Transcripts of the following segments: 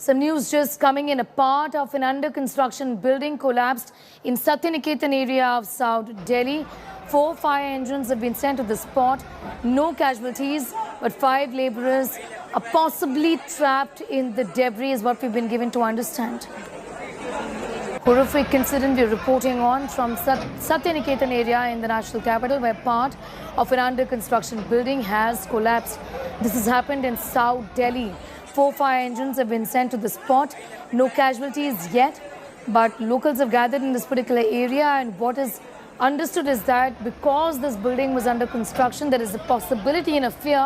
Some news just coming in. A part of an under-construction building collapsed in Satya Niketan area of South Delhi. 4 fire engines have been sent to the spot. No casualties, but 5 laborers are possibly trapped in the debris is what we've been given to understand. Horrific incident we're reporting on from Satya Niketan area in the national capital, where part of an under-construction building has collapsed. This has happened in South Delhi. 4 fire engines have been sent to the spot. No casualties yet, but locals have gathered in this particular area, and what is understood is that because this building was under construction, there is a possibility and a fear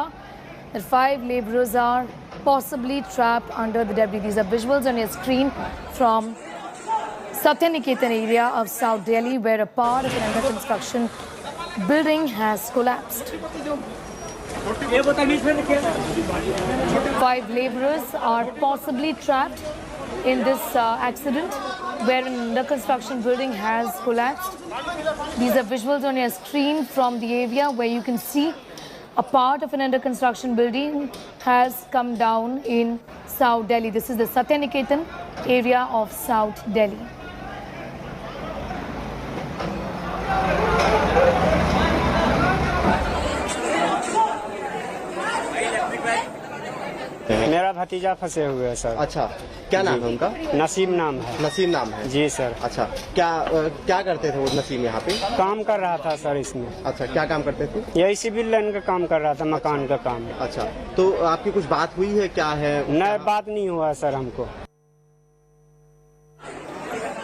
that 5 laborers are possibly trapped under the debris. These are visuals on your screen from Satya Niketan area of South Delhi, where a part of an under construction building has collapsed. 5 laborers are possibly trapped in this accident where an under construction building has collapsed. These are visuals on your screen from the area where you can see a part of an under construction building has come down in South Delhi. This is the Satya Niketan area of South Delhi. मेरा भतीजा फंसे हुए हैं sir. अच्छा, क्या नाम है उनका? नसीम नाम है। नसीम नाम है जी सर। अच्छा, क्या करते थे वो नसीम यहाँ पे? काम कर रहा था सर इसमें। अच्छा, क्या काम करते थे? यही सिविल लाइन का काम कर रहा था, मकान का काम। अच्छा, तो आपकी कुछ बात हुई है? क्या है? नहीं, बात नहीं हुआ सर हमको।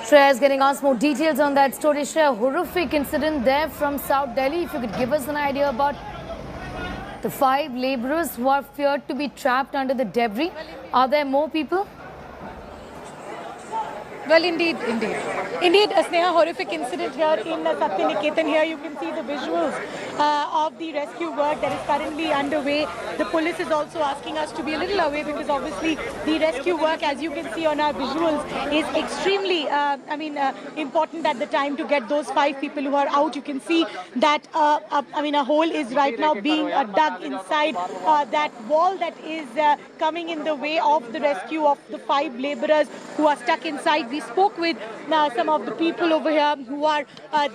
Shreya is getting us more details on that story. Shreya, horrific incident there from South Delhi. If you could give us an idea about the 5 laborers who are feared to be trapped under the debris. Are there more people? Well, indeed. Sneha, horrific incident here in Satya Niketan. Here you can see the visuals of the rescue work that is currently underway. The police is also asking us to be a little away because obviously the rescue work, as you can see on our visuals, is extremely, important at the time to get those 5 people who are out. You can see that, a hole is right now being dug inside that wall that is coming in the way of the rescue of the 5 laborers who are stuck inside. We spoke with some of the people over here who are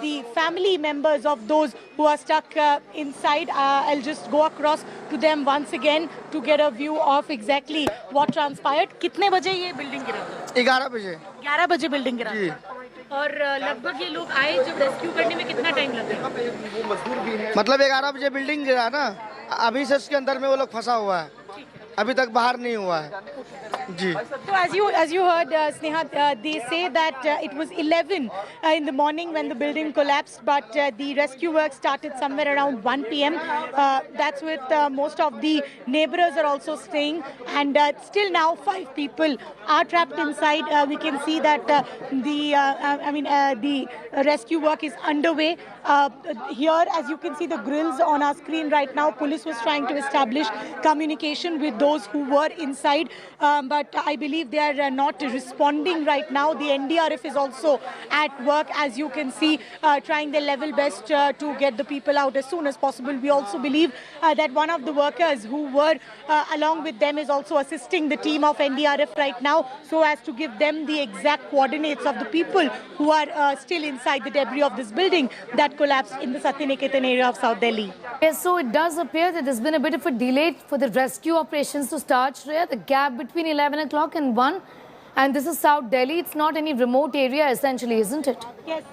the family members of those who are stuck inside. I'll just go across to them once again to get a view of exactly what transpired. कितने बजे ये building गिरा? 11 बजे। 11 बजे building गिरा और लगभग ये लोग आए जब रेस्क्यू करने में कितना टाइम लगा? मतलब 11 बजे बिल्डिंग गिरा ना, अभी से उसके अंदर में वो लोग फंसा हुआ है, अभी तक बाहर नहीं हुआ है जी। So as you heard, Sneha, they say that it was 11 in the morning when the building collapsed, but the rescue work started somewhere around 1 p.m. That's with most of the neighbors are also staying, and still now 5 people are trapped inside. We can see that the rescue work is underway. Here, as you can see the grills on our screen right now, police was trying to establish communication with those who were inside, but I believe they are not responding right now. The NDRF is also at work, as you can see, trying their level best to get the people out as soon as possible. We also believe that one of the workers who were along with them is also assisting the team of NDRF right now, so as to give them the exact coordinates of the people who are still inside the debris of this building that collapsed in the Satya Niketan area of South Delhi. Yes, so it does appear that there's been a bit of a delay for the rescue operations to start, Shreya. The gap between 11 o'clock and 1, and this is South Delhi. It's not any remote area essentially, isn't it? Yes.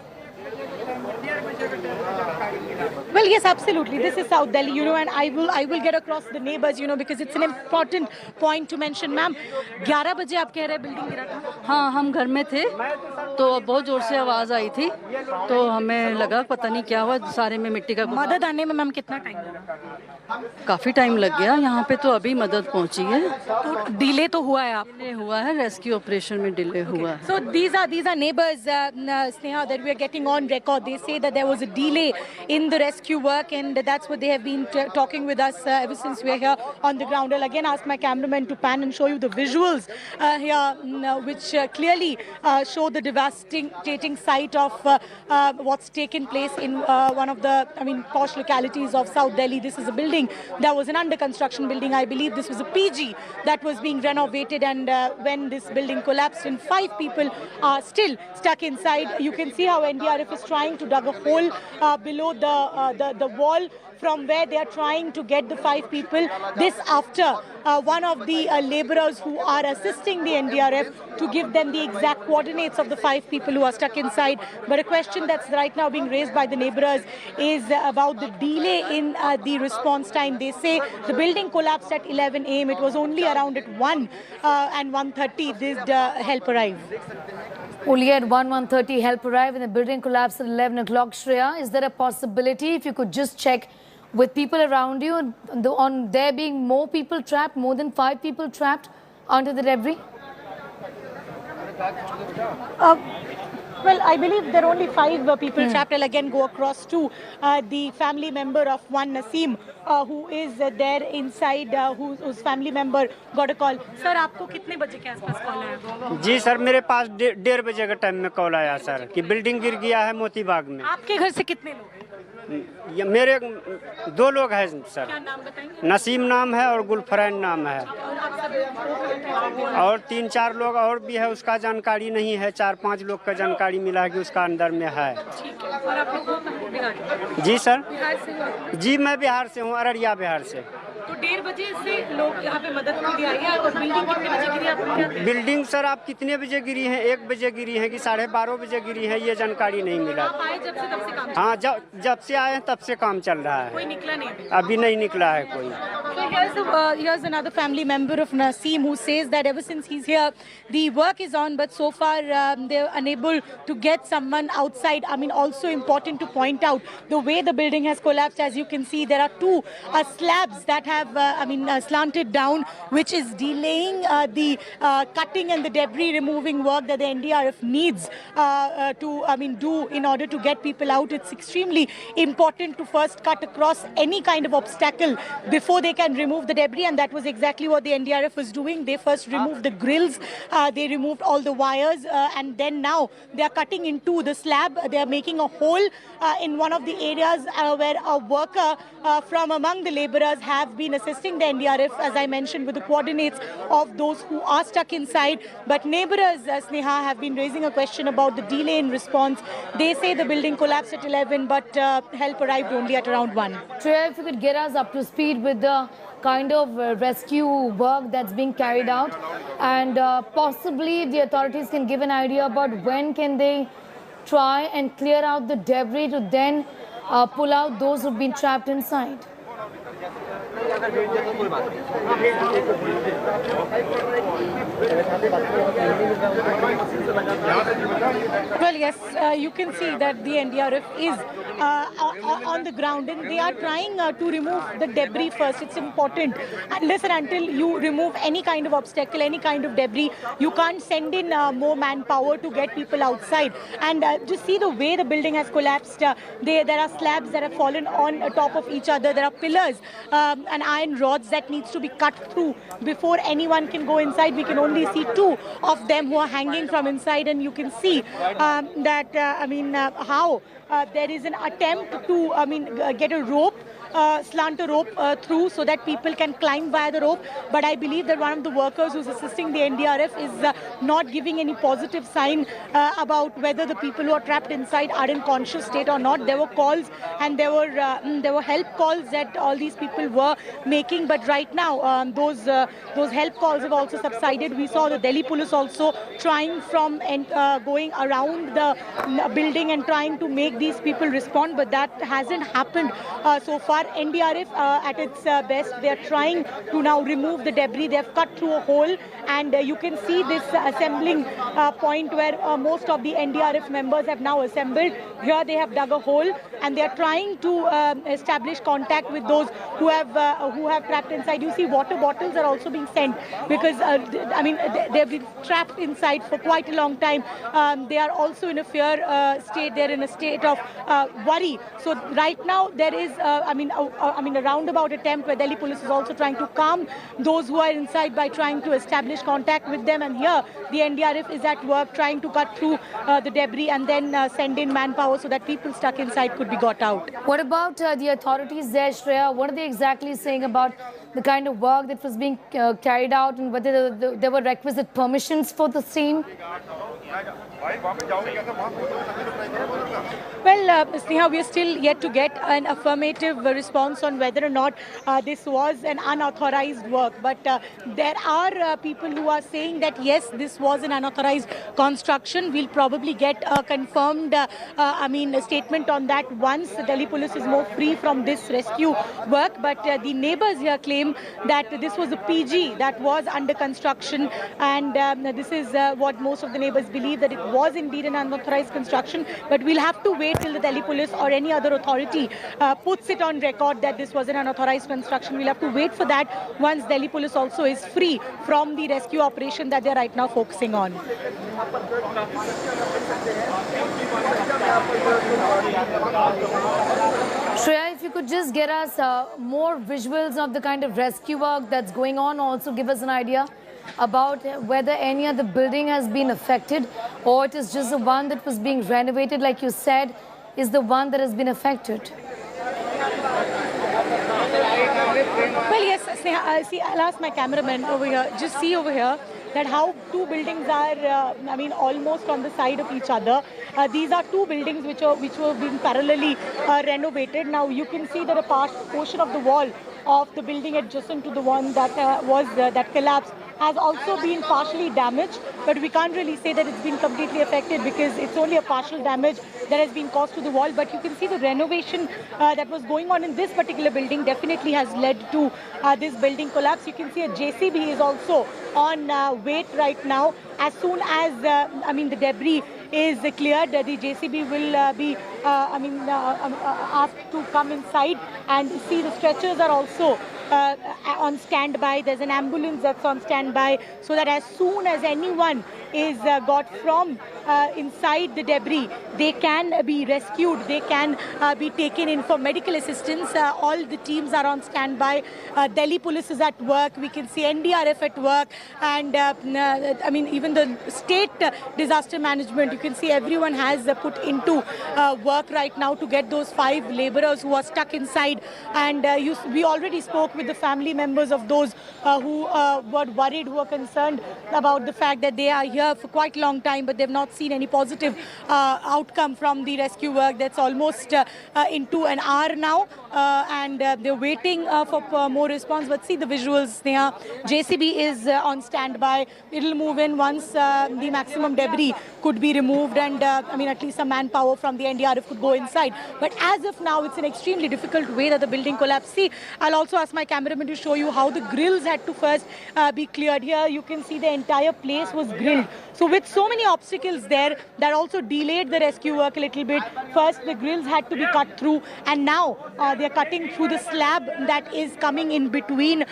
Well, yes, absolutely. This is South Delhi, and I will get across the neighbors, because it's an important point to mention. Ma'am, 11 बजे आप कह रहे हैं building गिरा था? हाँ, हम घर में थे तो बहुत जोर से आवाज़ आई थी, तो हमें लगा पता नहीं क्या हुआ, सारे में मिट्टी का। मदद आने में मैम कितना टाइम लगा? काफ़ी टाइम लग गया, यहाँ पे तो अभी मदद पहुँची है। तो डिले तो हुआ है, डिले हुआ है, रेस्क्यू ऑपरेशन में डिले हुआ है। So these are neighbors, Sneha, that we are getting on record. They say that there was a delay in the rescue rescue work, and that's what they have been talking with us ever since we're here on the ground. I'll again ask my cameraman to pan and show you the visuals here, which clearly show the devastating sight of what's taken place in one of the, posh localities of South Delhi. This is a building that was an under construction building. I believe this was a PG that was being renovated, and when this building collapsed and 5 people are still stuck inside, you can see how NDRF is trying to dig a hole below the wall from where they are trying to get the 5 people. This after one of the laborers who are assisting the NDRF to give them the exact coordinates of the 5 people who are stuck inside. But a question that's right now being raised by the neighbors is about the delay in the response time. They say the building collapsed at 11 a.m. It was only around at 1 and 1:30 did help arrive. Only at 1:30 help arrive and the building collapsed at 11 o'clock. Shreya, is there a possibility, if you could just check with people around you, on there being more people trapped, more than 5 people trapped under the debris? Well, I believe there are only 5 people trapped. I'll again go across to the family member of one Naseem, who is there inside, whose family member got a call. Sir, आपको कितने बजे के आसपास call आया? जी sir, मेरे पास 1:30 बजे का time में कॉल आया सर कि बिल्डिंग गिर गया है मोती बाग में। आपके घर से कितने लोग हैं? ये मेरे 2 लोग हैं सर। क्या नाम बताएंगे? नसीम नाम है और गुलफरैन नाम है, और 3-4 लोग और भी है, उसका जानकारी नहीं है। 4-5 लोग का जानकारी मिला है कि उसका अंदर में है। ठीक है। और आप लोग बिहार? जी सर। बिहार से हो? जी मैं बिहार से हूँ, अररिया बिहार से। तो 1:30 बजे से लोग यहाँ पे मदद के लिए आए हैं, और बिल्डिंग कितने बजे गिरी आपको? बिल्डिंग सर आप कितने बजे गिरी है? 1 बजे गिरी है कि 12:30 बजे गिरी है, ये जानकारी नहीं मिला। आप आए जब से तब से काम? हाँ, जब से आए हैं तब से काम चल रहा है। कोई निकला नहीं अभी नहीं निकला है कोई। So here's another family member of Naseem who says that ever since he's here, the work is on, but so far they're unable to get someone outside. Also important to point out the way the building has collapsed. As you can see, there are 2 slabs that have, slanted down, which is delaying the cutting and the debris removing work that the NDRF needs to, do in order to get people out. It's extremely important to first cut across any kind of obstacle before they can remove the debris, and that was exactly what the NDRF was doing. They first removed the grills, they removed all the wires, and then now they are cutting into the slab. They are making a hole in one of the areas where a worker from among the laborers have been assisting the NDRF, as I mentioned, with the coordinates of those who are stuck inside. But neighbors, Sneha, have been raising a question about the delay in response. They say the building collapsed at 11, but help arrived only at around 1. Shreya, if you could get us up to speed with the kind of rescue work that's being carried out, and possibly the authorities can give an idea about when can they try and clear out the debris to then pull out those who've been trapped inside. Well, yes, you can see that the NDRF is on the ground, and they are trying to remove the debris first. It's important. Unless and until you remove any kind of obstacle, any kind of debris, you can't send in more manpower to get people outside. And just see the way the building has collapsed. There are slabs that have fallen on top of each other. There are pillars and iron rods that needs to be cut through before anyone can go inside. We can only see 2 of them who are hanging from inside, and you can see that how there is an attempt to get a rope, slant a rope through so that people can climb via the rope. But I believe that one of the workers who's assisting the NDRF is not giving any positive sign about whether the people who are trapped inside are in conscious state or not. There were calls and there were help calls that all these people were making, but right now those help calls have also subsided. We saw the Delhi police also trying from and going around the building and trying to make these people respond, but that hasn't happened so far. NDRF at its best, they are trying to now remove the debris. They have cut through a hole, and you can see this assembling point where most of the NDRF members have now assembled. Here they have dug a hole, and they are trying to establish contact with those who have trapped inside. You see water bottles are also being sent because they've been trapped inside for quite a long time. They are also in a fear state. They're in a state of worry. So right now there is, a roundabout attempt where Delhi police is also trying to calm those who are inside by trying to establish contact with them. And here the NDRF is at work trying to cut through the debris and then send in manpower so that people stuck inside could be got out. What about the authorities there, Shreya? What are they exactly saying about the kind of work that was being carried out and whether there were requisite permissions for the same? Well, Sneha, we are still yet to get an affirmative response on whether or not this was an unauthorized work. But there are people who are saying that yes, this was an unauthorized construction. We'll probably get a confirmed, a statement on that once Delhi police is more free from this rescue work. But the neighbors here claim that this was a PG that was under construction, and this is what most of the neighbors believe, that it was indeed an unauthorized construction. But we'll have to wait till the Delhi police or any other authority puts it on record that this was an unauthorized construction. We'll have to wait for that once Delhi police also is free from the rescue operation that they're right now focusing on. Shreya, if you could just get us more visuals of the kind of rescue work that's going on, also give us an idea about whether any other building has been affected or it is just the one that was being renovated, like you said, is the one that has been affected. Well, yes, Sneha, see, I'll ask my cameraman over here. Just see over here that how two buildings are, almost on the side of each other. These are two buildings which were being parallelly renovated. Now you can see that a portion of the wall of the building adjacent to the one that that collapsed has also been partially damaged, but we can't really say that it's been completely affected because it's only a partial damage that has been caused to the wall. But you can see the renovation that was going on in this particular building definitely has led to this building collapse. You can see a JCB is also on wait right now. As soon as the debris is cleared, the JCB will be asked to come inside, and see the stretchers are also on standby. There's an ambulance that's on standby, so that as soon as anyone is got from inside the debris, they can be rescued, they can be taken in for medical assistance. All the teams are on standby. Delhi police is at work. We can see NDRF at work, and even the state disaster management, you can see everyone has put into work right now to get those 5 laborers who are stuck inside. And we already spoke with the family members of those who were worried, who were concerned about the fact that they are here for quite a long time, but they've not seen any positive outcome from the rescue work. That's almost into an hour now, and they're waiting for more response. But see the visuals there. JCB is on standby. It'll move in once the maximum debris could be removed, and at least some manpower from the NDRF could go inside. But as of now, it's an extremely difficult way that the building collapsed. See, I'll also ask my cameraman to show you how the grills had to first be cleared. Here you can see the entire place was grilled. So with so many obstacles there, that also delayed the rescue work a little bit. First, the grills had to be cut through, and now they're cutting through the slab that is coming in between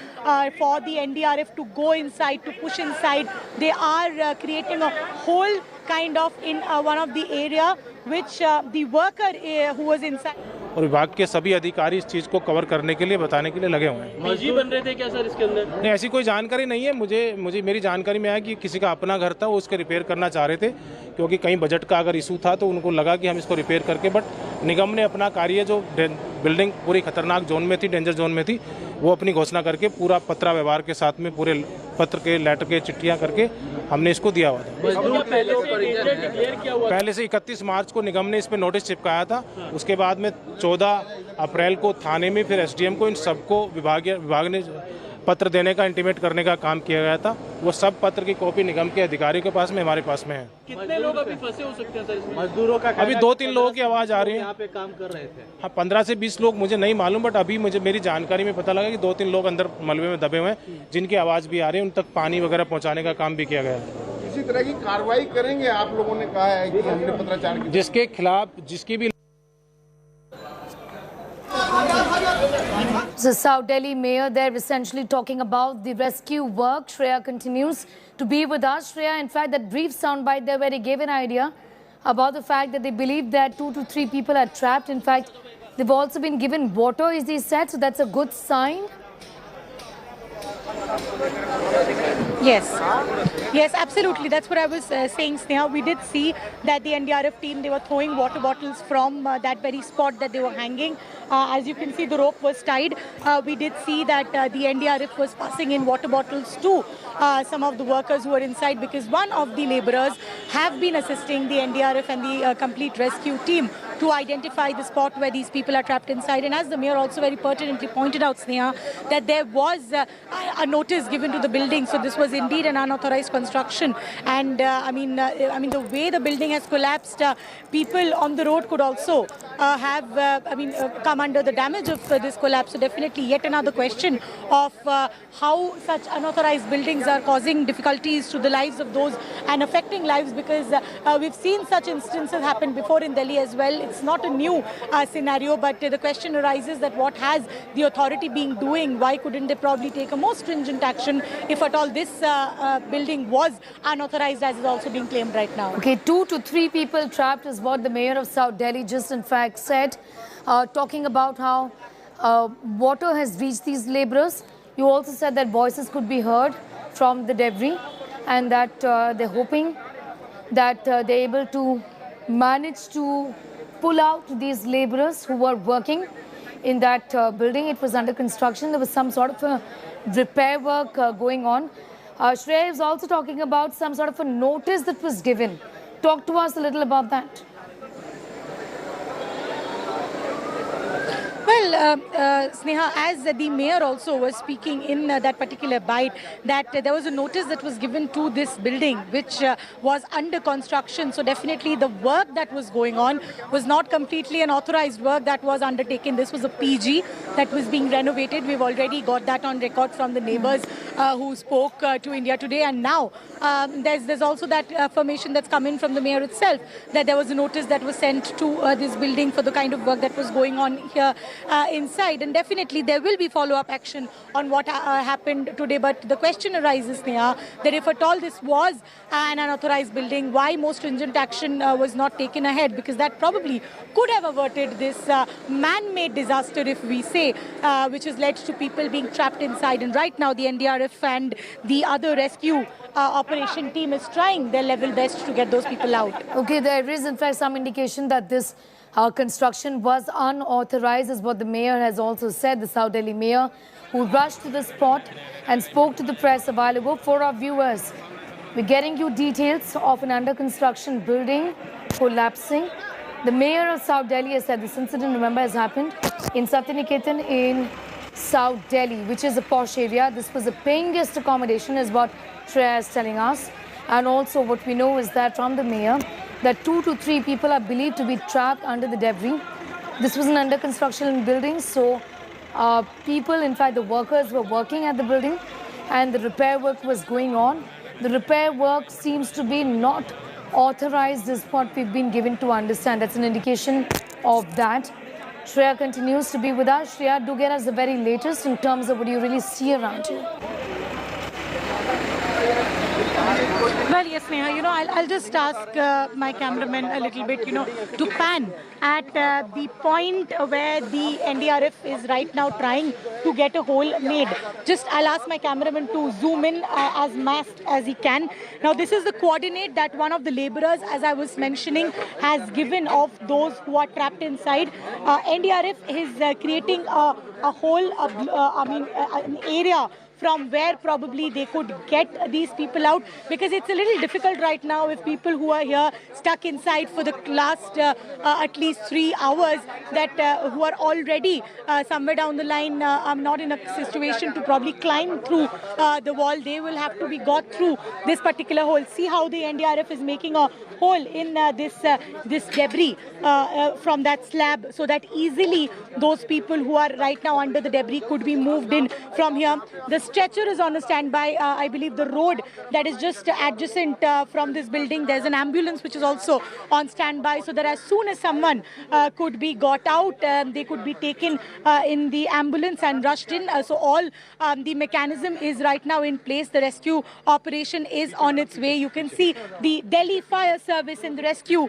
for the NDRF to go inside, to push inside. They are creating a hole kind of in one of the area which the worker who was inside. और विभाग के सभी अधिकारी इस चीज़ को cover करने के लिए, बताने के लिए लगे हुए हैं। मस्जिद बन रहे थे क्या सर इसके अंदर? नहीं, ऐसी कोई जानकारी नहीं है। मुझे मेरी जानकारी में आया कि किसी का अपना घर था, वो उसके रिपेयर करना चाह रहे थे, क्योंकि कहीं बजट का अगर इशू था तो उनको लगा कि हम इसको रिपेयर करके, बट निगम ने अपना कार्य, जो बिल्डिंग पूरी खतरनाक जोन में थी, डेंजर जोन में थी, वो अपनी घोषणा करके पूरा पत्र व्यवहार के साथ में पूरे पत्र के, लेटर के, चिट्ठियाँ करके हमने इसको दिया हुआ था। पहले से 31 मार्च को निगम ने इस पर नोटिस चिपकाया था। उसके बाद में 14 अप्रैल को थाने में, फिर एसडीएम को, इन सबको विभाग ने पत्र देने का, इंटीमेट करने का काम किया गया था। वो सब पत्र की कॉपी निगम के अधिकारियों के पास में, हमारे पास में है। कितने लोग अभी फंसे हो सकते हैं सर इसमें? मजदूरों का अभी 2-3 लोगों की आवाज़ आ रही है। यहाँ पे काम कर रहे थे। हाँ, 15 से 20 लोग, मुझे नहीं मालूम, बट अभी मेरी जानकारी में पता लगा कि 2-3 लोग अंदर मलबे में दबे हुए हैं, जिनकी आवाज़ भी आ रही है। उन तक पानी वगैरह पहुँचाने का काम भी किया गया है। इसी तरह की कार्रवाई करेंगे, आप लोगों ने कहा है कि हमने पत्राचार किया, जिसके खिलाफ जिसकी भी। So South Delhi mayor there essentially talking about the rescue work. Sreya continues to be with us. Sreya, in fact, that brief soundbite there where he gave an idea about the fact that they believe that 2 to 3 people are trapped. In fact, they've also been given water, as he said, so that's a good sign. Yes, absolutely. That's what I was saying, Sneha. We did see that the NDRF team, they were throwing water bottles from that very spot that they were hanging. As you can see, the rope was tied. We did see that the NDRF was passing in water bottles to some of the workers who were inside, because one of the laborers have been assisting the NDRF and the complete rescue team to identify the spot where these people are trapped inside. And as the mayor also very pertinently pointed out, Sneha, that there was a notice given to the building. So this was indeed an unauthorized construction. And I mean, the way the building has collapsed, people on the road could also have, come under the damage of this collapse. So definitely yet another question of how such unauthorized buildings are causing difficulties to the lives of those and affecting lives, because we've seen such instances happen before in Delhi as well. It's not a new scenario, but the question arises that what has the authority been doing? Why couldn't they probably take a more stringent action if at all this building was unauthorized, as is also being claimed right now? Okay, 2 to 3 people trapped is what the mayor of South Delhi just in fact said, talking about how water has reached these laborers. You also said that voices could be heard from the debris, and that they're hoping that they're able to manage to pull out these laborers who were working in that building. It was under construction. There was some sort of a repair work going on. Sreya is also talking about some sort of a notice that was given. Talk to us a little about that. Well, Sneha, as the mayor also was speaking in that particular bite, that there was a notice that was given to this building, which was under construction. So definitely the work that was going on was not completely an authorized work that was undertaken. This was a PG that was being renovated. We've already got that on record from the neighbors who spoke to India Today. And now there's also that affirmation that's come in from the mayor itself, that there was a notice that was sent to this building for the kind of work that was going on here inside. And definitely there will be follow-up action on what happened today. But the question arises, Sneha, that if at all this was an unauthorized building, why more stringent action was not taken ahead? Because that probably could have averted this man-made disaster, if we say, which has led to people being trapped inside. And right now the NDRF and the other rescue operation team is trying their level best to get those people out. Okay, there is in fact some indication that this construction was unauthorized, is what the mayor has also said, the South Delhi mayor, who rushed to the spot and spoke to the press a while ago. For our viewers, we're getting you details of an under construction building collapsing. The mayor of South Delhi has said this incident, remember, has happened in Satya Niketan in South Delhi, which is a posh area. This was a paying guest accommodation, is what Sreya is telling us. And also what we know is that from the mayor, that 2 to 3 people are believed to be trapped under the debris. This was an under construction building, so people, in fact the workers, were working at the building and the repair work was going on. The repair work seems to be not authorized, is what we've been given to understand. That's an indication of that. Sreya continues to be with us. Sreya, do get us the very latest in terms of what you really see around you. Well, yes, Sneha, I'll just ask my cameraman a little bit, to pan at the point where the NDRF is right now trying to get a hole made. I'll ask my cameraman to zoom in as masked as he can. Now, this is the coordinate that one of the laborers, as I was mentioning, has given of those who are trapped inside. NDRF is creating a hole, an area from where probably they could get these people out, because it's a little difficult right now if people who are here stuck inside for the last at least 3 hours, that who are already somewhere down the line not in a situation to probably climb through the wall. They will have to be got through this particular hole. See how the NDRF is making a hole in this debris from that slab, so that easily those people who are right now under the debris could be moved in from here. The stretcher is on a standby. I believe the road that is just adjacent from this building, there's an ambulance which is also on standby, so that as soon as someone could be got out, they could be taken in the ambulance and rushed in. So all the mechanism is right now in place. The rescue operation is on its way. You can see the Delhi Fire Service and the rescue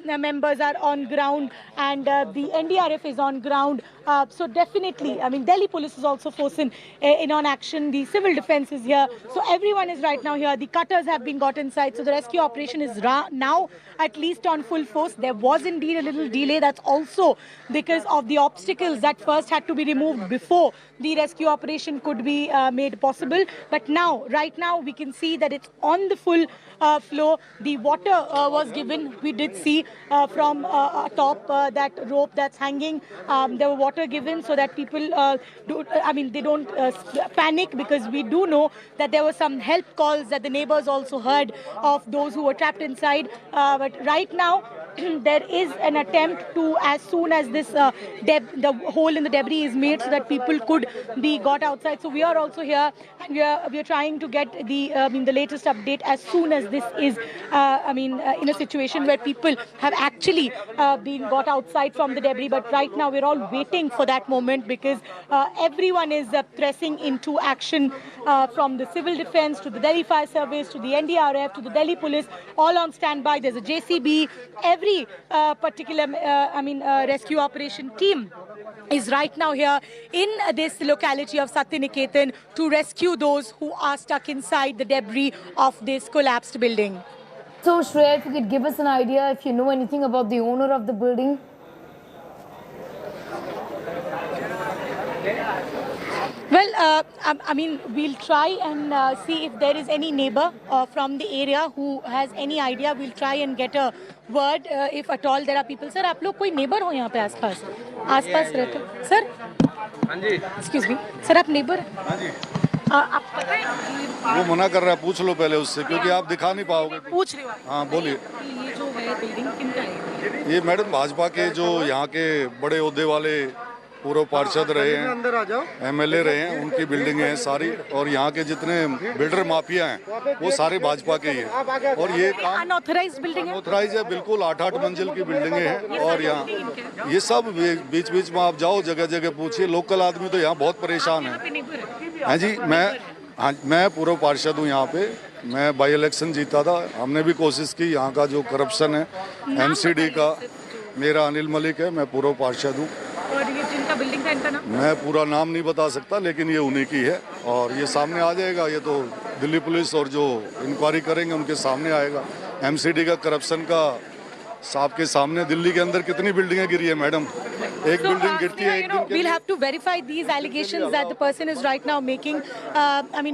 members are on ground, and the NDRF is on ground. So definitely, I mean, Delhi police is also forcing in on action. The civil defense is here. So everyone is right now here. The cutters have been got inside. So the rescue operation is now at least on full force. There was indeed a little delay. That's also because of the obstacles that first had to be removed before the rescue operation could be made possible. But now, right now, we can see that it's on the full flow. The water was given. We did see from atop that rope that's hanging. There were water given so that people they don't panic, because we do know that there were some help calls that the neighbors also heard of those who were trapped inside. But right now, there is an attempt to, as soon as this the hole in the debris is made, so that people could be got outside. So we are also here, and we are trying to get the latest update as soon as this is in a situation where people have actually been got outside from the debris. But right now we're all waiting for that moment, because everyone is pressing into action, from the civil defense to the Delhi Fire Service to the NDRF to the Delhi police, all on standby. There's a JCB. Every particular rescue operation team is right now here in this locality of Satya Niketan to rescue those who are stuck inside the debris of this collapsed building. So Shreya, if you could give us an idea, if you know anything about the owner of the building. Well, we'll try and see if there is any neighbor from the area who has any idea. We'll try and get a word if at all there are people. Sir, आप लोग कोई neighbor हो यहाँ पे आसपास रहते? Sir? हाँ जी. Excuse me. Sir, आप neighbor? हाँ जी. आप पता है? वो मना कर रहा है, पूछ लो पहले उससे, क्योंकि आप दिखा नहीं पाओगे. पूछ रहे हो? हाँ, बोलिए. ये जो है बिल्डिंग किनका है? ये मैडम भाजपा के जो यहाँ के बड़े ओहदे वाले पूर्व पार्षद रहे हैं, MLA रहे हैं, उनकी बिल्डिंगें हैं सारी, और यहाँ के जितने बिल्डर माफिया हैं वो सारे भाजपा के ही हैं. और ये काम अनऑथराइज्ड बिल्डिंग है? अनऑथराइज्ड है, बिल्कुल 8-8 मंजिल की बिल्डिंगें हैं. और यहाँ ये सब बीच बीच में आप जाओ, जगह जगह पूछिए, लोकल आदमी तो यहाँ बहुत परेशान है. हाँ जी, मैं पूर्व पार्षद हूँ यहाँ पे. मैं बाई इलेक्शन जीता था. हमने भी कोशिश की. यहाँ का जो करप्शन है MCD का, मेरा अनिल मलिक है, मैं पूर्व पार्षद हूँ. और ये जिनका बिल्डिंग था, इनका नाम मैं पूरा नाम नहीं बता सकता, लेकिन ये उन्हीं की है और ये सामने आ जाएगा. ये तो दिल्ली पुलिस और जो इंक्वायरी करेंगे उनके सामने आएगा. MCD का करप्शन का साहब के सामने दिल्ली के अंदर कितनी बिल्डिंगें गिरी है मैडम? एक बिल्डिंग गिरती है एक दिन के. We'll have to verify these allegations that the person is right now making.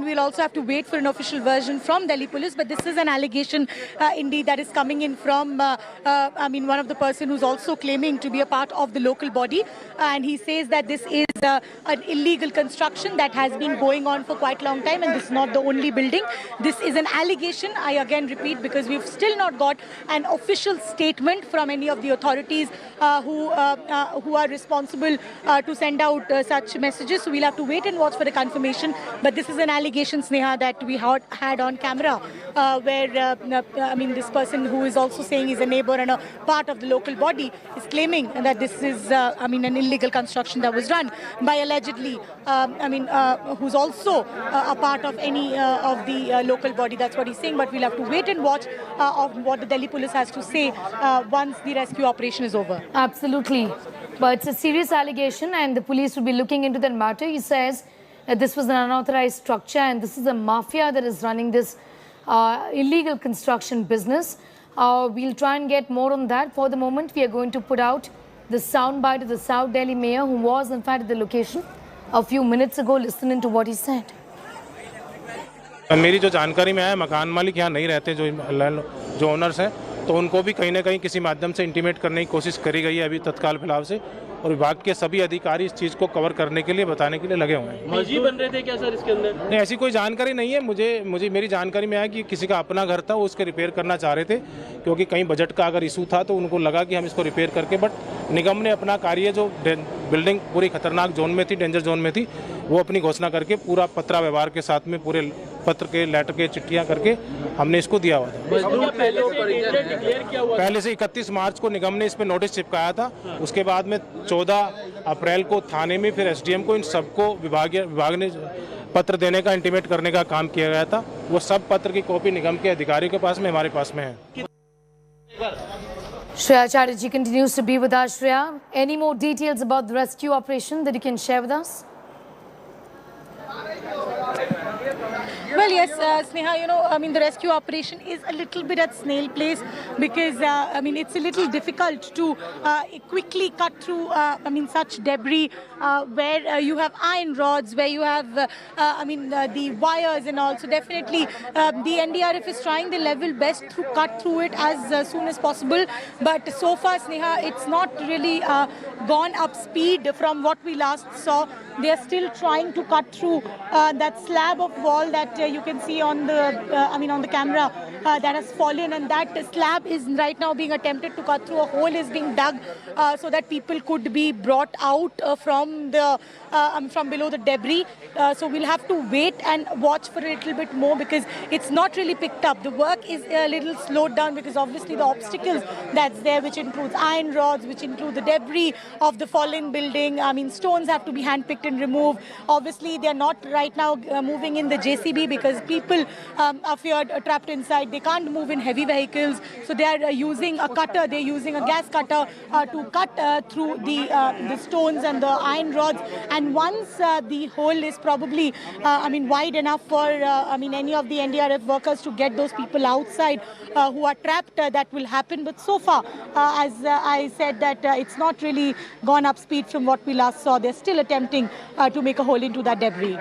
We'll also have to wait for an official version from Delhi police, but this is an allegation indeed that is coming in from one of the person who's also claiming to be a part of the local body, and he says that this is an illegal construction that has been going on for quite a long time, and this is not the only building. This is an allegation, I again repeat, because we've still not got an official statement from any of the authorities who are responsible to send out such messages. So we'll have to wait and watch for the confirmation. But this is an allegation, Sneha, that we had on camera, where this person who is also saying he's a neighbor and a part of the local body is claiming that this is an illegal construction that was done by allegedly who's also a part of any of the local body. That's what he's saying. But we'll have to wait and watch of what the Delhi police has to say once the rescue operation is over. Absolutely. But it's a serious allegation and the police will be looking into that matter. He says that this was an unauthorized structure and this is a mafia that is running this illegal construction business. We'll try and get more on that. For the moment, we are going to put out the soundbite of the South Delhi mayor, who was in fact at the location a few minutes ago. Listening to what he said. मेरी जो जानकारी में है, मकान मालिक यहाँ नहीं रहते, जो ओनर्स हैं, तो उनको भी कहीं ना कहीं किसी माध्यम से इंटीमेट करने की कोशिश करी गई है अभी तत्काल फिलहाल से, और विभाग के सभी अधिकारी इस चीज़ को कवर करने के लिए, बताने के लिए लगे हुए हैं. मस्जिद बन रहे थे क्या सर इसके अंदर? नहीं, ऐसी कोई जानकारी नहीं है. मुझे मेरी जानकारी में है कि किसी का अपना घर था, वो उसके रिपेयर करना चाह रहे थे, क्योंकि कहीं बजट का अगर इशू था तो उनको लगा कि हम इसको रिपेयर करके, बट निगम ने अपना कार्य, जो बिल्डिंग पूरी खतरनाक जोन में थी, डेंजर जोन में थी, वो अपनी घोषणा करके पूरा पत्रा व्यवहार के साथ में पूरे पत्र के लेटर के चिट्ठियां करके हमने इसको दिया हुआ था। पहले से 31 मार्च को निगम ने इस पर नोटिस चिपकाया था। उसके बाद में 14 अप्रैल को थाने में, फिर एसडीएम को, इन सबको विभाग ने पत्र देने का, इंटीमेट करने का काम किया गया था। वो सब पत्र की कॉपी निगम के अधिकारियों के पास में, हमारे पास में है। Sreya Chatterjee continues to be with us. Sreya, any more details about the rescue operation that you can share with us? Well, yes, Sneha, the rescue operation is a little bit at snail pace because, it's a little difficult to quickly cut through, such debris where you have iron rods, where you have, the wires and all. So definitely the NDRF is trying their level best to cut through it as soon as possible. But so far, Sneha, it's not really gone up speed from what we last saw. They are still trying to cut through that slab of wall that you can see on the on the camera that has fallen, and that slab is right now being attempted to cut through. A hole is being dug so that people could be brought out from below the debris. So we'll have to wait and watch for a little bit more because it's not really picked up. The work is a little slowed down because obviously the obstacles that's there, which includes iron rods, which include the debris of the fallen building. Stones have to be handpicked and removed. Obviously, they're not right now moving in the JCB because people are feared trapped inside. They can't move in heavy vehicles, so they are using a cutter. They're using a gas cutter to cut through the stones and the iron rods. And once the hole is probably wide enough for any of the NDRF workers to get those people outside who are trapped, that will happen. But so far, as I said, that it's not really gone up speed from what we last saw. They're still attempting to make a hole into that debris.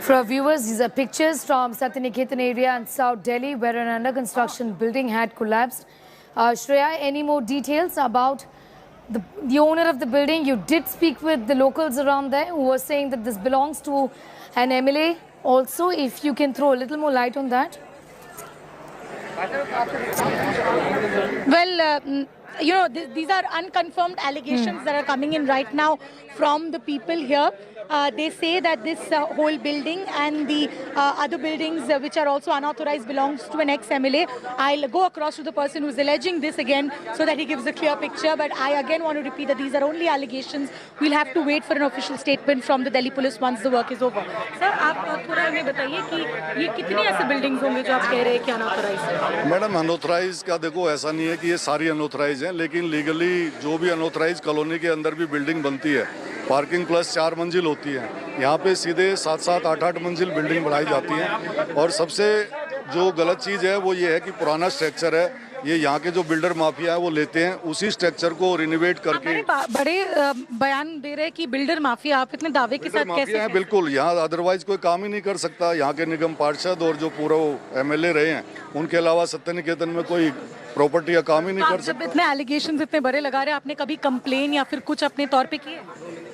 For our viewers, these are pictures from Satya Niketan area in South Delhi where an under construction building had collapsed. Sreya, any more details about the owner of the building? You did speak with the locals around there who were saying that this belongs to an MLA also. If you can throw a little more light on that. Well, these are unconfirmed allegations that are coming in right now from the people here. They say that this whole building and the other buildings which are also unauthorized belongs to an ex-MLA. I'll go across to the person who's alleging this again so that he gives a clear picture. But I again want to repeat that these are only allegations. We'll have to wait for an official statement from the Delhi police once the work is over. Sir, आप थोड़ा हमें बताइए कि ये कितनी ऐसे buildings होंगे जो आप कह रहे हैं कि unauthorized है? मैडम, अनऑथराइज का देखो ऐसा नहीं है कि ये सारी अनऑथराइज हैं, लेकिन लीगली जो भी अनऑथराइज कॉलोनी के अंदर भी बिल्डिंग बनती है, पार्किंग प्लस 4 मंजिल होती है। यहाँ पे सीधे 7-7, 8-8 मंजिल बिल्डिंग बनाई जाती है। और सबसे जो गलत चीज़ है वो ये है कि पुराना स्ट्रक्चर है, ये यहाँ के जो बिल्डर माफिया है वो लेते हैं, उसी स्ट्रक्चर को रिनोवेट करके बड़े बयान दे रहे हैं कि बिल्डर माफिया। आप इतने दावे के साथ कैसे हैं? बिल्कुल, यहाँ अदरवाइज कोई काम ही नहीं कर सकता। यहाँ के निगम पार्षद और जो पूरा MLA रहे हैं, उनके अलावा सत्य निकेतन में कोई प्रॉपर्टी या काम ही नहीं कर सकता। जब इतने एलिगेशंस इतने बड़े लगा रहे हैं, आपने कभी कंप्लेन या फिर कुछ अपने तौर पे किए?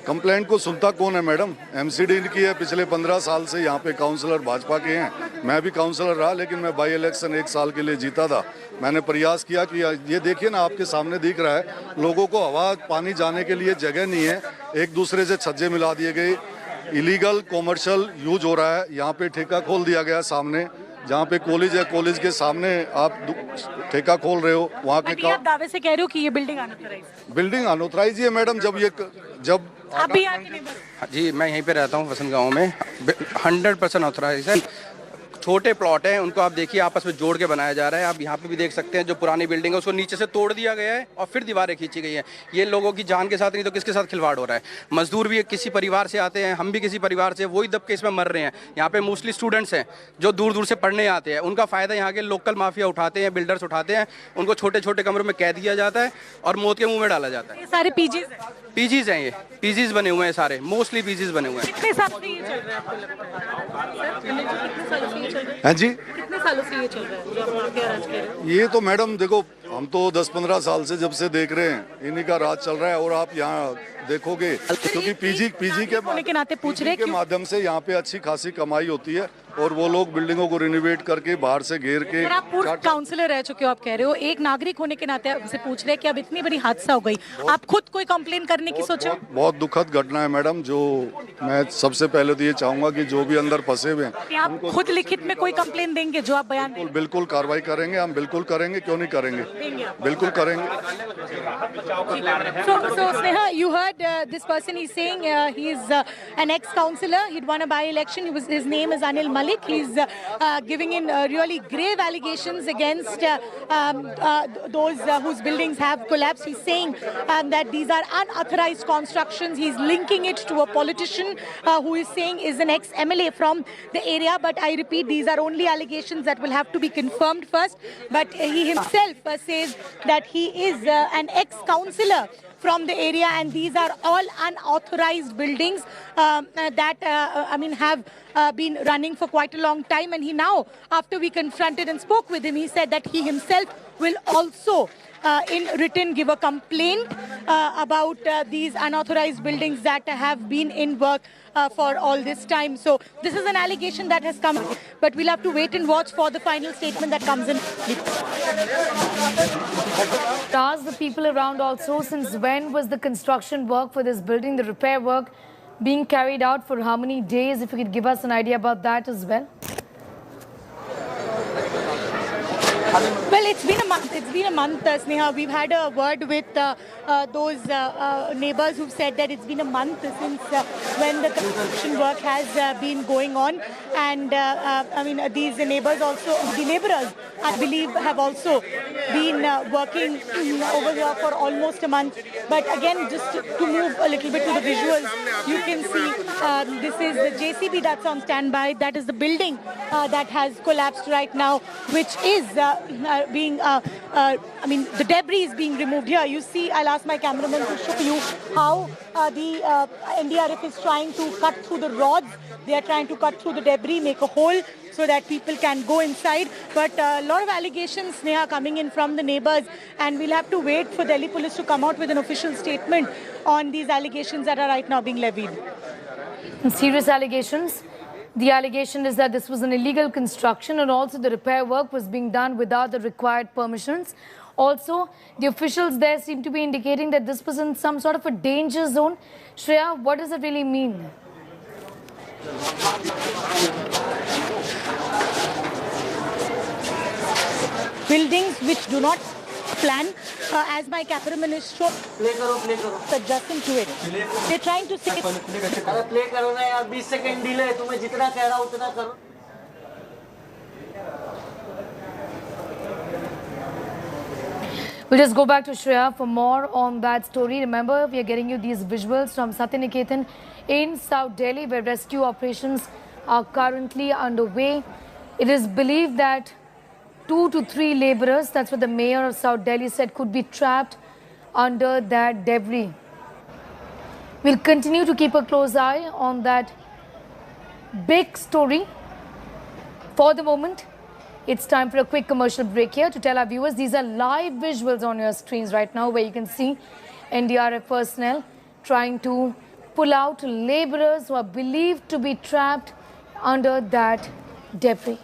कंप्लेंट को सुनता कौन है मैडम? MCD की है, पिछले 15 साल से यहाँ पे काउंसलर भाजपा के हैं। मैं भी काउंसलर रहा, लेकिन मैं बाई इलेक्शन 1 साल के लिए जीता था। मैंने प्रयास किया कि ये देखिए ना, आपके सामने दिख रहा है, लोगों को हवा पानी जाने के लिए जगह नहीं है, एक दूसरे से छज्जे मिला दिए गए, इलीगल कॉमर्शियल यूज हो रहा है। यहाँ पे ठेका खोल दिया गया सामने, जहाँ पे कॉलेज है, कॉलेज के सामने आप ठेका खोल रहे हो। वहाँ के आप दावे से कह रहे हो कि ये बिल्डिंग अनऑथराइज है मैडम। जब आप भी यहाँ के नेबर? जी, मैं यहीं पे रहता हूँ वसंत गांव में। 100% ऑथराइज है। छोटे प्लॉट हैं, उनको आप देखिए आपस में जोड़ के बनाया जा रहा है। आप यहाँ पे भी देख सकते हैं, जो पुरानी बिल्डिंग है उसको नीचे से तोड़ दिया गया है और फिर दीवारें खींची गई हैं। ये लोगों की जान के साथ नहीं तो किसके साथ खिलवाड़ हो रहा है? मजदूर भी किसी परिवार से आते हैं, हम भी किसी परिवार से, वही दब के इसमें मर रहे हैं। यहाँ पे मोस्टली स्टूडेंट्स हैं जो दूर दूर से पढ़ने आते हैं, उनका फ़ायदा यहाँ के लोकल माफिया उठाते हैं, बिल्डर्स उठाते हैं। उनको छोटे छोटे कमरों में कैद किया जाता है और मौत के मुँह में डाला जाता है। ये सारे पीजीज हैं, ये पीजीज बने हुए हैं, सारे मोस्टली पीजीज बने हुए हैं। कितने साल से ये चल रहा है आपको लगता है? हाँ जी, कितने कितने सालों से ये चल रहा है जो आप वहाँ पे राज कह रहे हो? ये तो मैडम देखो, हम तो 10-15 साल से जब से देख रहे हैं, इन्हीं का राज चल रहा है। और आप यहाँ देखोगे, क्योंकि पीजी के नाते पूछ रहे के माध्यम से यहाँ पे अच्छी खासी कमाई होती है, और वो लोग बिल्डिंगों को रिनोवेट करके बाहर से घेर के। आप पूर्व काउंसलर रह चुके हो, आप कह रहे हो, एक नागरिक होने के नाते आपसे पूछ रहे हैं कि अब इतनी बड़ी हादसा हो गई, आप खुद कोई कंप्लेन करने की सोचो? बहुत दुखद घटना है मैडम। जो मैं सबसे पहले तो ये चाहूंगा कि जो भी अंदर फंसे हुए हैं, आप खुद लिखित में कोई कंप्लेन देंगे जो आप बयान देंगे? बिल्कुल कार्रवाई करेंगे, हम बिल्कुल करेंगे, क्यों नहीं करेंगे, बिल्कुल करेंगे। So Sneha, you heard this person. He's saying he's an ex-councillor. He'd won a by-election. His name is Anil Malik. He's giving in really grave allegations against those whose buildings have collapsed. He's saying that these are unauthorized constructions. He's linking it to a politician who is saying is an ex-MLA from the area. But I repeat, these are only allegations that will have to be confirmed first. But he himself says that he is an ex-councillor from the area, and these are all unauthorized buildings that have been running for quite a long time. And he now, after we confronted and spoke with him, he said that he himself will also in written give a complaint about these unauthorized buildings that have been in work for all this time. So this is an allegation that has come, but we'll have to wait and watch for the final statement that comes in. Ask the people around also, since when was the construction work for this building, the repair work being carried out, for how many days? If you could give us an idea about that as well. Well, it's been a month. It's been a month, Sneha. We've had a word with those neighbors who've said that it's been a month since when the construction work has been going on. And these neighbors also, the laborers, I believe, have also been working over here for almost a month. But again, just to move a little bit to the visuals, you can see this is the JCB that's on standby. That is the building that has collapsed right now, which is being, the debris is being removed here. You see, I'll ask my cameraman to show you how the NDRF is trying to cut through the rods. They are trying to cut through the debris, make a hole so that people can go inside. But a lot of allegations, Sneha, coming in from the neighbors, and we'll have to wait for Delhi police to come out with an official statement on these allegations that are right now being levied. Serious allegations. The allegation is that this was an illegal construction, and also the repair work was being done without the required permissions. Also, the officials there seem to be indicating that this was in some sort of a danger zone. Shreya, what does it really mean? Buildings which do not plan, as my cameraman is shown, adjusting to it. They're trying to say... play करो ना यार, 20 second delay, तुम्हें जितना कह रहा हूं उतना करो. We'll just go back to Shreya for more on that story. Remember, we are getting you these visuals from Satya Niketan in South Delhi, where rescue operations are currently underway. It is believed that 2 to 3 laborers, that's what the mayor of South Delhi said, could be trapped under that debris. We'll continue to keep a close eye on that big story. For the moment, it's time for a quick commercial break here to tell our viewers these are live visuals on your screens right now, where you can see NDRF personnel trying to pull out laborers who are believed to be trapped under that debris.